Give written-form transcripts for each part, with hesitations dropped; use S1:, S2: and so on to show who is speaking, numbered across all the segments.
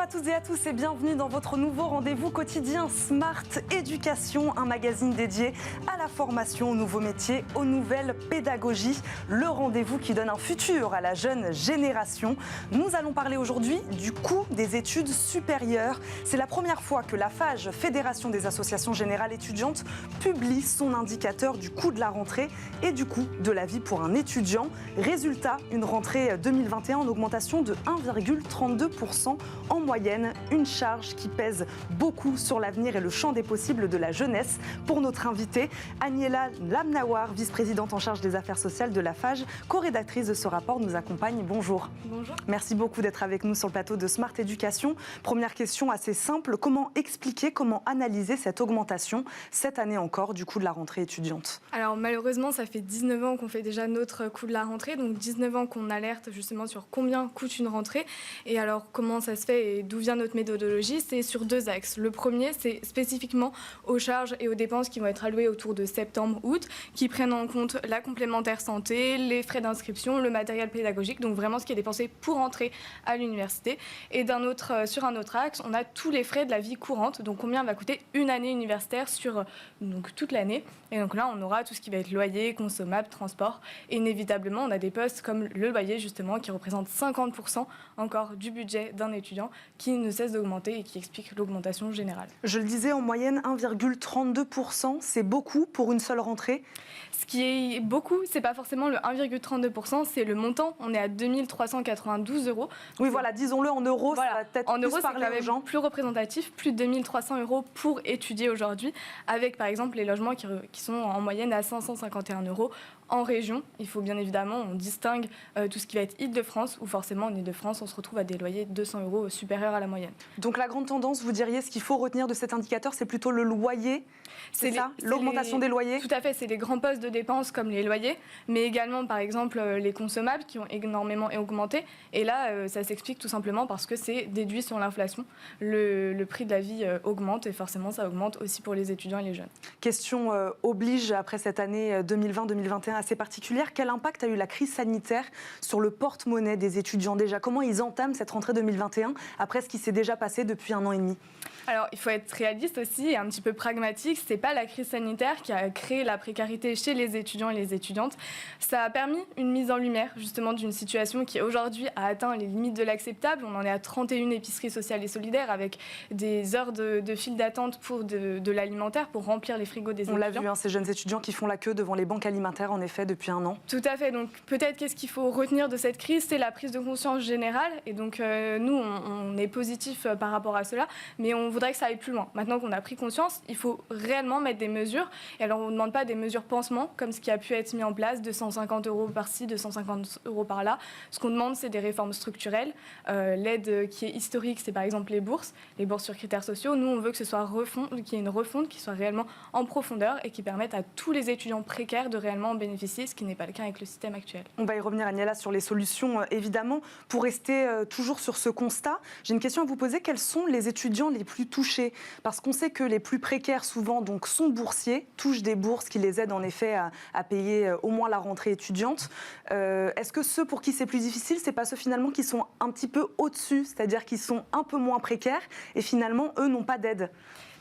S1: à toutes et à tous et bienvenue dans votre nouveau rendez-vous quotidien Smart Éducation, un magazine dédié à la formation, aux nouveaux métiers, aux nouvelles pédagogies. Le rendez-vous qui donne un futur à la jeune génération. Nous allons parler aujourd'hui du coût des études supérieures. C'est la première fois que la FAGE, Fédération des associations générales étudiantes, publie son indicateur du coût de la rentrée et du coût de la vie pour un étudiant. Résultat, une rentrée 2021 en augmentation de 1,32% en moyenne, une charge qui pèse beaucoup sur l'avenir et le champ des possibles de la jeunesse. Pour notre invitée, Aniela Lamnawar, vice-présidente en charge des affaires sociales de la FAGE, co-rédactrice de ce rapport, nous accompagne. Bonjour.
S2: Bonjour.
S1: Merci beaucoup d'être avec nous sur le plateau de Smart Éducation. Première question assez simple, comment expliquer, comment analyser cette augmentation cette année encore du coût de la rentrée étudiante?
S2: Alors malheureusement, ça fait 19 ans qu'on fait déjà notre coût de la rentrée, donc 19 ans qu'on alerte justement sur combien coûte une rentrée. Et alors comment ça se fait et d'où vient notre méthodologie? C'est sur deux axes. Le premier, c'est spécifiquement aux charges et aux dépenses qui vont être allouées autour de septembre-août, qui prennent en compte la complémentaire santé, les frais d'inscription, le matériel pédagogique, donc vraiment ce qui est dépensé pour entrer à l'université. Et sur un autre axe, on a tous les frais de la vie courante, donc combien va coûter une année universitaire sur donc, toute l'année. Et donc là, on aura tout ce qui va être loyer, consommable, transport. Et inévitablement, on a des postes comme le loyer, justement, qui représente 50% encore du budget d'un étudiant, qui ne cesse d'augmenter et qui explique l'augmentation générale.
S1: Je le disais, en moyenne, 1,32%, c'est beaucoup pour une seule rentrée.
S2: Ce qui est beaucoup, c'est pas forcément le 1,32%, c'est le montant. On est à 2 392 €.
S1: Oui, voilà, disons-le en euros,
S2: voilà.
S1: Ça va peut-être
S2: en
S1: plus
S2: euros,
S1: parler
S2: c'est quand
S1: aux
S2: même
S1: gens.
S2: plus représentatif, plus de 2 300 € pour étudier aujourd'hui, avec par exemple les logements qui sont en moyenne à 551 € en région. Il faut bien évidemment, on distingue tout ce qui va être Île-de-France, où forcément en Île-de-France, on se retrouve à des loyers de 200 € supérieurs à la moyenne.
S1: Donc la grande tendance, vous diriez, ce qu'il faut retenir de cet indicateur, c'est plutôt le loyer, c'est ça, l'augmentation des loyers?
S2: Tout à fait, c'est les grands postes de dépenses comme les loyers, mais également par exemple les consommables qui ont énormément augmenté. Et là, ça s'explique tout simplement parce que c'est déduit sur l'inflation. Le prix de la vie augmente et forcément ça augmente aussi pour les étudiants et les jeunes.
S1: Question oblige après cette année 2020-2021 assez particulière. Quel impact a eu la crise sanitaire sur le porte-monnaie des étudiants déjà? Comment ils entament cette rentrée 2021 après ce qui s'est déjà passé depuis 1 an et demi?
S2: Alors, il faut être réaliste aussi et un petit peu pragmatique. Ce n'est pas la crise sanitaire qui a créé la précarité chez les étudiants et les étudiantes. Ça a permis une mise en lumière, justement, d'une situation qui, aujourd'hui, a atteint les limites de l'acceptable. On en est à 31 épiceries sociales et solidaires avec des heures de file d'attente pour de l'alimentaire, pour remplir les frigos des étudiants.
S1: On l'a vu, ces jeunes étudiants qui font la queue devant les banques alimentaires, en effet, depuis 1 an.
S2: Tout à fait. Donc, peut-être qu'est-ce qu'il faut retenir de cette crise, c'est la prise de conscience générale. Et donc, nous, on est positif par rapport à cela, mais on voudrait que ça aille plus loin. Maintenant qu'on a pris conscience, il faut réellement mettre des mesures. Et alors, on ne demande pas des mesures pansement, comme ce qui a pu être mis en place, 250 € par-ci, 250 € par-là. Ce qu'on demande, c'est des réformes structurelles. L'aide qui est historique, c'est par exemple les bourses sur critères sociaux. Nous, on veut que ce soit qu'il y ait une refonte qui soit réellement en profondeur et qui permette à tous les étudiants précaires de réellement en bénéficier, ce qui n'est pas le cas avec le système actuel.
S1: On va y revenir, Aniela, sur les solutions, évidemment. Pour rester toujours sur ce constat, j'ai une question à vous poser. Quels sont les étudiants les plus touchés? Parce qu'on sait que les plus précaires, souvent, donc, sont boursiers, touchent des bourses qui les aident, en effet, à payer au moins la rentrée étudiante. Est-ce que ceux pour qui c'est plus difficile, c'est pas ceux, finalement, qui sont un petit peu au-dessus, c'est-à-dire qui sont un peu moins précaires et, finalement, eux, n'ont pas d'aide?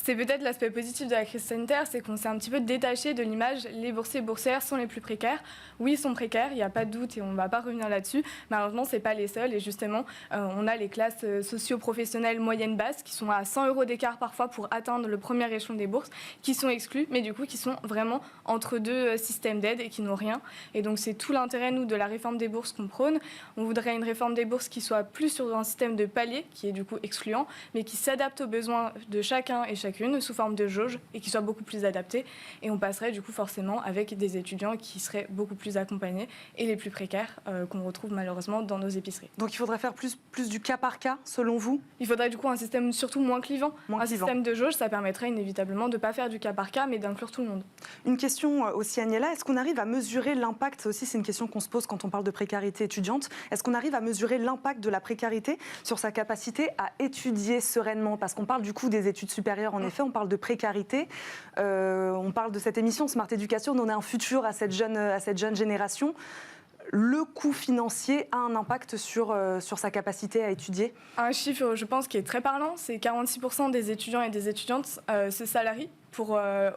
S2: C'est peut-être l'aspect positif de la crise sanitaire, c'est qu'on s'est un petit peu détaché de l'image les boursiers et boursières sont les plus précaires. Oui, ils sont précaires, il n'y a pas de doute et on ne va pas revenir là-dessus. Malheureusement, ce n'est pas les seuls et justement, on a les classes socio-professionnelles moyennes-basses qui sont à 100 € d'écart parfois pour atteindre le premier échelon des bourses, qui sont exclus, mais du coup qui sont vraiment entre deux systèmes d'aide et qui n'ont rien. Et donc c'est tout l'intérêt, nous, de la réforme des bourses qu'on prône. On voudrait une réforme des bourses qui soit plus sur un système de palier, qui est du coup excluant, mais qui s'adapte aux besoins de chacun et chacune sous forme de jauge et qui soit beaucoup plus adaptée. Et on passerait du coup forcément avec des étudiants qui seraient beaucoup plus accompagnés et les plus précaires qu'on retrouve malheureusement dans nos épiceries.
S1: Donc il faudrait faire plus du cas par cas, selon vous?
S2: Il faudrait du coup un système surtout moins clivant. Système de jauge, ça permettrait inévitablement de ne pas faire du cas par cas, mais d'inclure tout le monde.
S1: Une question aussi, Aniela, est-ce qu'on arrive à mesurer l'impact, aussi c'est une question qu'on se pose quand on parle de précarité étudiante, est-ce qu'on arrive à mesurer l'impact de la précarité sur sa capacité à étudier sereinement? Parce qu'on parle du coup des études supérieures, en effet, on parle de précarité, on parle de cette émission Smart Éducation, donner un futur à cette jeune génération. le coût financier a un impact sur sa capacité à étudier?
S2: Un chiffre, je pense, qui est très parlant, c'est 46% des étudiants et des étudiantes se salarient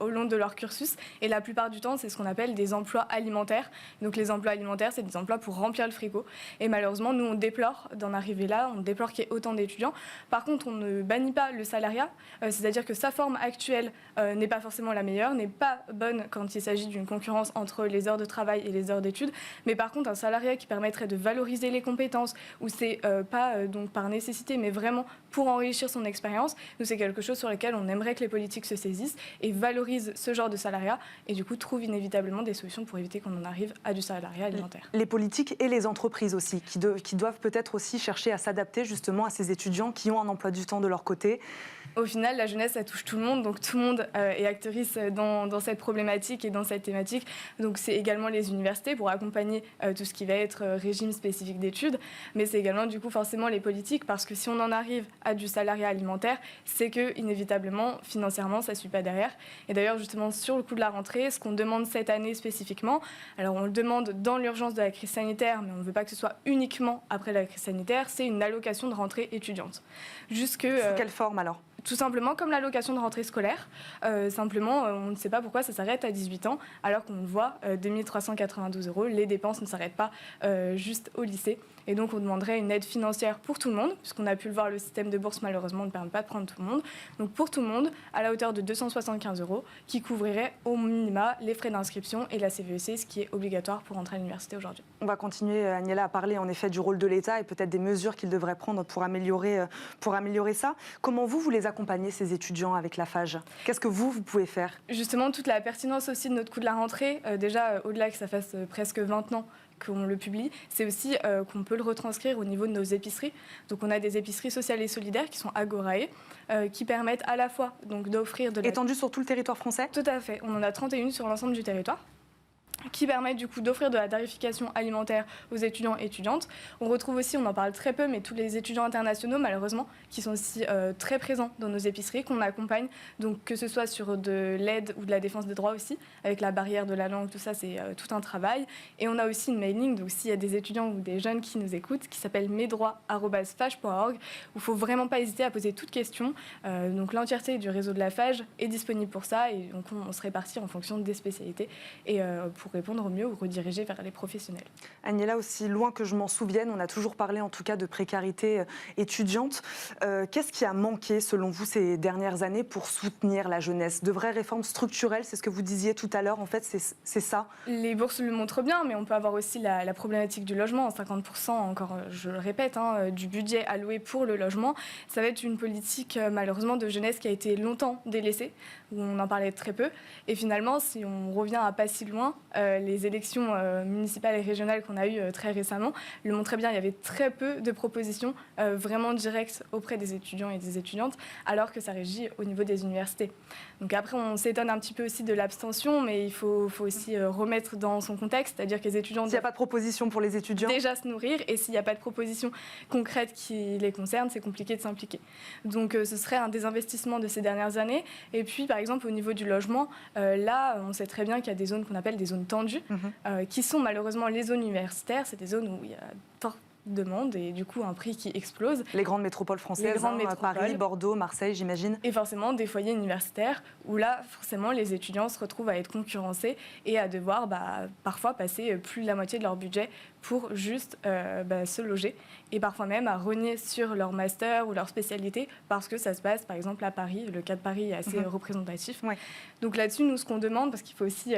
S2: au long de leur cursus. Et la plupart du temps, c'est ce qu'on appelle des emplois alimentaires. Donc les emplois alimentaires, c'est des emplois pour remplir le frigo. Et malheureusement, nous, on déplore d'en arriver là, on déplore qu'il y ait autant d'étudiants. Par contre, on ne bannit pas le salariat, c'est-à-dire que sa forme actuelle n'est pas forcément la meilleure, n'est pas bonne quand il s'agit d'une concurrence entre les heures de travail et les heures d'études. Mais par contre, un salariat qui permettrait de valoriser les compétences, où c'est pas donc par nécessité, mais vraiment pour enrichir son expérience, nous, c'est quelque chose sur lequel on aimerait que les politiques se saisissent et valorise ce genre de salariat et du coup trouve inévitablement des solutions pour éviter qu'on en arrive à du salariat alimentaire.
S1: Les politiques et les entreprises aussi, qui doivent peut-être aussi chercher à s'adapter justement à ces étudiants qui ont un emploi du temps de leur côté.
S2: Au final, la jeunesse, ça touche tout le monde, donc tout le monde est actrice dans cette problématique et dans cette thématique. Donc c'est également les universités pour accompagner tout ce qui va être régime spécifique d'études, mais c'est également du coup forcément les politiques, parce que si on en arrive à du salariat alimentaire, c'est que inévitablement, financièrement, ça ne suit pas derrière. Et d'ailleurs, justement, sur le coût de la rentrée, ce qu'on demande cette année spécifiquement, alors on le demande dans l'urgence de la crise sanitaire, mais on ne veut pas que ce soit uniquement après la crise sanitaire, c'est une allocation de rentrée étudiante.
S1: Sous quelle forme alors ?
S2: Tout simplement comme l'allocation de rentrée scolaire. Simplement, on ne sait pas pourquoi ça s'arrête à 18 ans, alors qu'on le voit, 2 392 €, les dépenses ne s'arrêtent pas juste au lycée. Et donc, on demanderait une aide financière pour tout le monde, puisqu'on a pu le voir, le système de bourse, malheureusement, ne permet pas de prendre tout le monde. Donc, pour tout le monde, à la hauteur de 275 €, qui couvrirait au minima les frais d'inscription et la CVEC, ce qui est obligatoire pour entrer à l'université aujourd'hui.
S1: On va continuer, Agnella, à parler en effet du rôle de l'État et peut-être des mesures qu'il devrait prendre pour améliorer ça. Comment vous les accompagnez, ces étudiants, avec la FAGE ? Qu'est-ce que vous pouvez faire ?
S2: Justement, toute la pertinence aussi de notre coût de la rentrée, déjà, au-delà que ça fasse presque 20 ans qu'on le publie, c'est aussi qu'on peut le retranscrire au niveau de nos épiceries. Donc on a des épiceries sociales et solidaires qui sont Agorae, qui permettent à la fois donc, d'offrir de la...
S1: Étendues sur tout le territoire français ?
S2: Tout à fait, on en a 31 sur l'ensemble du territoire, qui permettent du coup d'offrir de la tarification alimentaire aux étudiants et étudiantes. On retrouve aussi, on en parle très peu, mais tous les étudiants internationaux, malheureusement, qui sont aussi très présents dans nos épiceries, qu'on accompagne, donc que ce soit sur de l'aide ou de la défense des droits aussi, avec la barrière de la langue, tout ça, c'est tout un travail. Et on a aussi une mailing, donc s'il y a des étudiants ou des jeunes qui nous écoutent, qui s'appelle mesdroits@fage.org, où il ne faut vraiment pas hésiter à poser toute question. Donc l'entièreté du réseau de la FAGE est disponible pour ça, et donc on se répartit en fonction des spécialités, et pour répondre au mieux ou rediriger vers les professionnels.
S1: Agnella, aussi loin que je m'en souvienne, on a toujours parlé en tout cas de précarité étudiante. Qu'est-ce qui a manqué selon vous ces dernières années pour soutenir la jeunesse ? De vraies réformes structurelles, c'est ce que vous disiez tout à l'heure, en fait, c'est ça ?
S2: Les bourses le montrent bien, mais on peut avoir aussi la problématique du logement. 50%, encore, je le répète, du budget alloué pour le logement, ça va être une politique malheureusement de jeunesse qui a été longtemps délaissée, où on en parlait très peu. Et finalement, si on revient à pas si loin, les élections municipales et régionales qu'on a eues très récemment le montraient bien. Il y avait très peu de propositions vraiment directes auprès des étudiants et des étudiantes, alors que ça régit au niveau des universités. Donc après, on s'étonne un petit peu aussi de l'abstention, mais il faut aussi remettre dans son contexte, c'est-à-dire que les étudiants...
S1: S'il n'y a pas de proposition pour les étudiants ?
S2: Déjà se nourrir, et s'il n'y a pas de proposition concrète qui les concerne, c'est compliqué de s'impliquer. Donc ce serait un désinvestissement de ces dernières années. Et puis, par exemple, au niveau du logement, là, on sait très bien qu'il y a des zones qu'on appelle des zones tendues, qui sont malheureusement les zones universitaires. C'est des zones où il y a forte demande et du coup un prix qui explose.
S1: Les grandes métropoles françaises, Paris, Bordeaux, Marseille, j'imagine.
S2: Et forcément des foyers universitaires où là, forcément, les étudiants se retrouvent à être concurrencés et à devoir parfois passer plus de la moitié de leur budget pour juste se loger, et parfois même à renier sur leur master ou leur spécialité parce que ça se passe par exemple à Paris. Le cas de Paris est assez représentatif.
S1: Ouais.
S2: Donc là-dessus, nous, ce qu'on demande, parce qu'il faut aussi,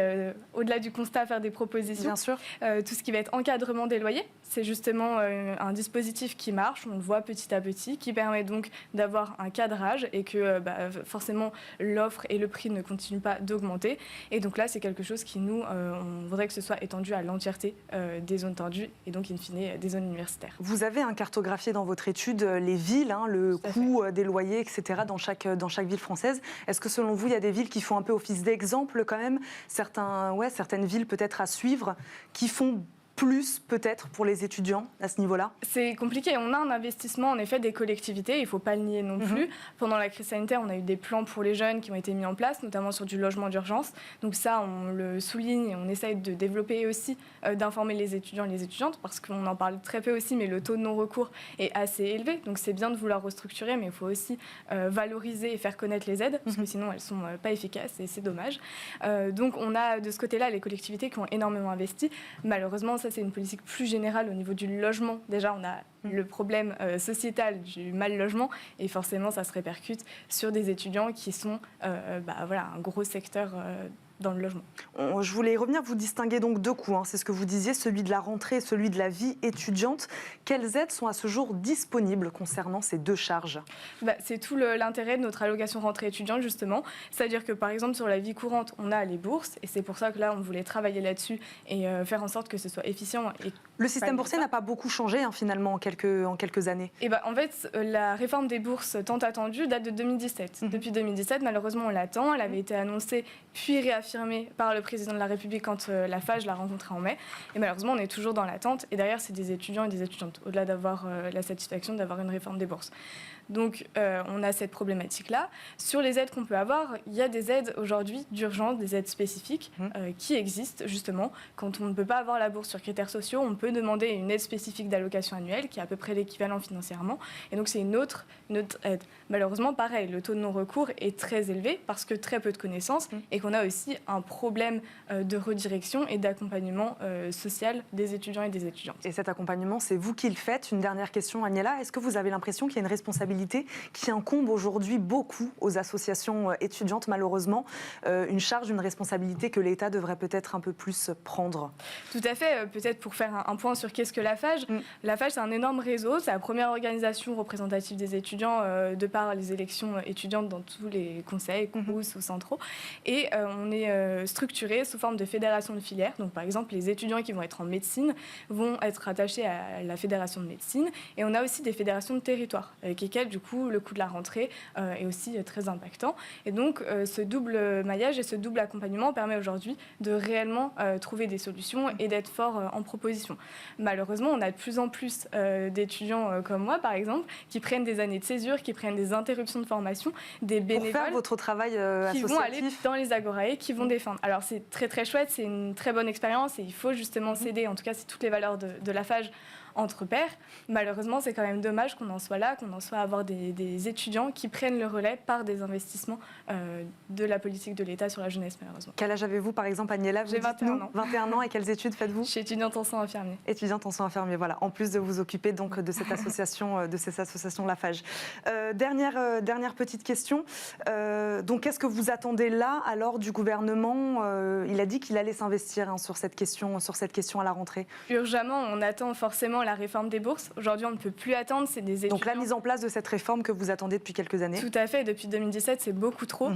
S2: au-delà du constat, faire des propositions.
S1: Bien sûr.
S2: Tout ce qui va être encadrement des loyers, c'est justement un dispositif qui marche, on le voit petit à petit, qui permet donc d'avoir un cadrage et que forcément l'offre et le prix ne continuent pas d'augmenter. Et donc là, c'est quelque chose qui, nous, on voudrait que ce soit étendu à l'entièreté des zones tendues et donc, in fine, des zones universitaires.
S1: Vous avez cartographié dans votre étude les villes, le coût des loyers, etc., dans chaque ville française. Est-ce que selon vous, il y a des villes qui font un peu office d'exemple quand même, certaines villes peut-être à suivre, qui font plus peut-être pour les étudiants à ce niveau-là?
S2: C'est compliqué. On a un investissement en effet des collectivités, il ne faut pas le nier non plus. Pendant la crise sanitaire, on a eu des plans pour les jeunes qui ont été mis en place, notamment sur du logement d'urgence. Donc ça, on le souligne et on essaye de développer aussi, d'informer les étudiants et les étudiantes, parce qu'on en parle très peu aussi, mais le taux de non-recours est assez élevé. Donc c'est bien de vouloir restructurer, mais il faut aussi valoriser et faire connaître les aides, parce que sinon elles ne sont pas efficaces et c'est dommage. Donc on a de ce côté-là les collectivités qui ont énormément investi. Malheureusement, ça c'est une politique plus générale au niveau du logement. Déjà, on a le problème sociétal du mal logement et forcément ça se répercute sur des étudiants qui sont un gros secteur dans le logement.
S1: Je voulais y revenir, vous distinguez donc deux coûts, c'est ce que vous disiez, celui de la rentrée et celui de la vie étudiante. Quelles aides sont à ce jour disponibles concernant ces deux charges?
S2: C'est tout l'intérêt de notre allocation rentrée étudiante justement, c'est-à-dire que par exemple sur la vie courante, on a les bourses et c'est pour ça que là on voulait travailler là-dessus et faire en sorte que ce soit efficient.
S1: Le système boursier n'a pas beaucoup changé finalement en quelques années.
S2: En fait, la réforme des bourses tant attendue date de 2017. Depuis 2017, malheureusement on l'attend, elle avait été annoncée puis réaffirmée par le président de la République quand la FAGE l'a rencontré en mai. Et malheureusement, on est toujours dans l'attente. Et derrière, c'est des étudiants et des étudiantes, au-delà d'avoir la satisfaction d'avoir une réforme des bourses. Donc, on a cette problématique-là. Sur les aides qu'on peut avoir, il y a des aides aujourd'hui d'urgence, des aides spécifiques qui existent justement. Quand on ne peut pas avoir la bourse sur critères sociaux, on peut demander une aide spécifique d'allocation annuelle qui est à peu près l'équivalent financièrement. Et donc, c'est une autre aide. Malheureusement, pareil, le taux de non-recours est très élevé parce que très peu de connaissances et qu'on a aussi un problème de redirection et d'accompagnement social des étudiants et des étudiantes.
S1: Et cet accompagnement, c'est vous qui le faites. Une dernière question, Agnella. Est-ce que vous avez l'impression qu'il y a une responsabilité qui incombe aujourd'hui beaucoup aux associations étudiantes, malheureusement, une charge, une responsabilité que l'État devrait peut-être un peu plus prendre?
S2: Tout à fait. Peut-être pour faire un point sur qu'est-ce que la FAGE. La FAGE, c'est un énorme réseau. C'est la première organisation représentative des étudiants de par les élections étudiantes dans tous les conseils, CROUS ou centraux. Et on est structuré sous forme de fédération de filières. Donc, par exemple, les étudiants qui vont être en médecine vont être attachés à la fédération de médecine. Et on a aussi des fédérations de territoire, avec lesquelles, du coup, le coût de la rentrée est aussi très impactant. Et donc, ce double maillage et ce double accompagnement permet aujourd'hui de réellement trouver des solutions et d'être fort en proposition. Malheureusement, on a de plus en plus d'étudiants comme moi, par exemple, qui prennent des années de césure, qui prennent des interruptions de formation, des bénévoles
S1: pour faire votre travail associatif,
S2: qui vont aller dans les agorae, qui vont défendre. Alors, c'est très très chouette, c'est une très bonne expérience et il faut justement s'aider. En tout cas, c'est toutes les valeurs de la FAGE entre pairs. Malheureusement, c'est quand même dommage qu'on en soit là, qu'on en soit à avoir des étudiants qui prennent le relais par des investissements de la politique de l'État sur la jeunesse, malheureusement.
S1: Quel âge avez-vous, par exemple, Agnella?
S2: J'ai 21 ans.
S1: 21 ans, et quelles études faites-vous?
S2: Je suis étudiante en soins infirmiers.
S1: Étudiante en soins infirmiers, voilà. En plus de vous occuper donc de cette association, la FAGE. Dernière petite question. Donc, qu'est-ce que vous attendez là, alors, du gouvernement? Il a dit qu'il allait s'investir sur cette question à la rentrée.
S2: Urgemment, on attend forcément la réforme des bourses. Aujourd'hui, on ne peut plus attendre. C'est des étudiants.
S1: Donc la mise en place de cette réforme que vous attendez depuis quelques années.
S2: Tout à fait. Depuis 2017, c'est beaucoup trop.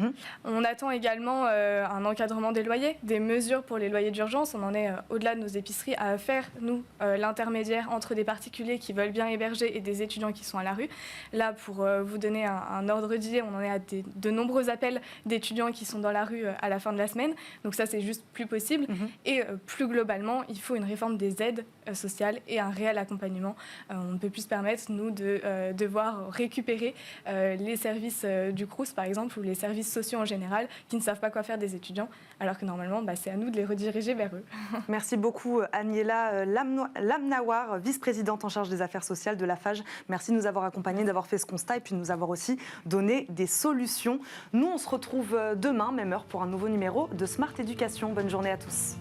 S2: On attend également un encadrement des loyers, des mesures pour les loyers d'urgence. On en est au-delà de nos épiceries à faire, nous, l'intermédiaire entre des particuliers qui veulent bien héberger et des étudiants qui sont à la rue. Là, pour vous donner un ordre d'idée, on en est à de nombreux appels d'étudiants qui sont dans la rue à la fin de la semaine. Donc ça, c'est juste plus possible. Et plus globalement, il faut une réforme des aides sociales et un réel accompagnement. On ne peut plus se permettre, nous, de devoir récupérer les services du CROUS, par exemple, ou les services sociaux en général, qui ne savent pas quoi faire des étudiants, alors que normalement, c'est à nous de les rediriger vers eux.
S1: Merci beaucoup, Agnella Lamnawar, vice-présidente en charge des affaires sociales de la FAGE. Merci de nous avoir accompagnés, d'avoir fait ce constat et puis de nous avoir aussi donné des solutions. Nous, on se retrouve demain, même heure, pour un nouveau numéro de Smart Éducation. Bonne journée à tous.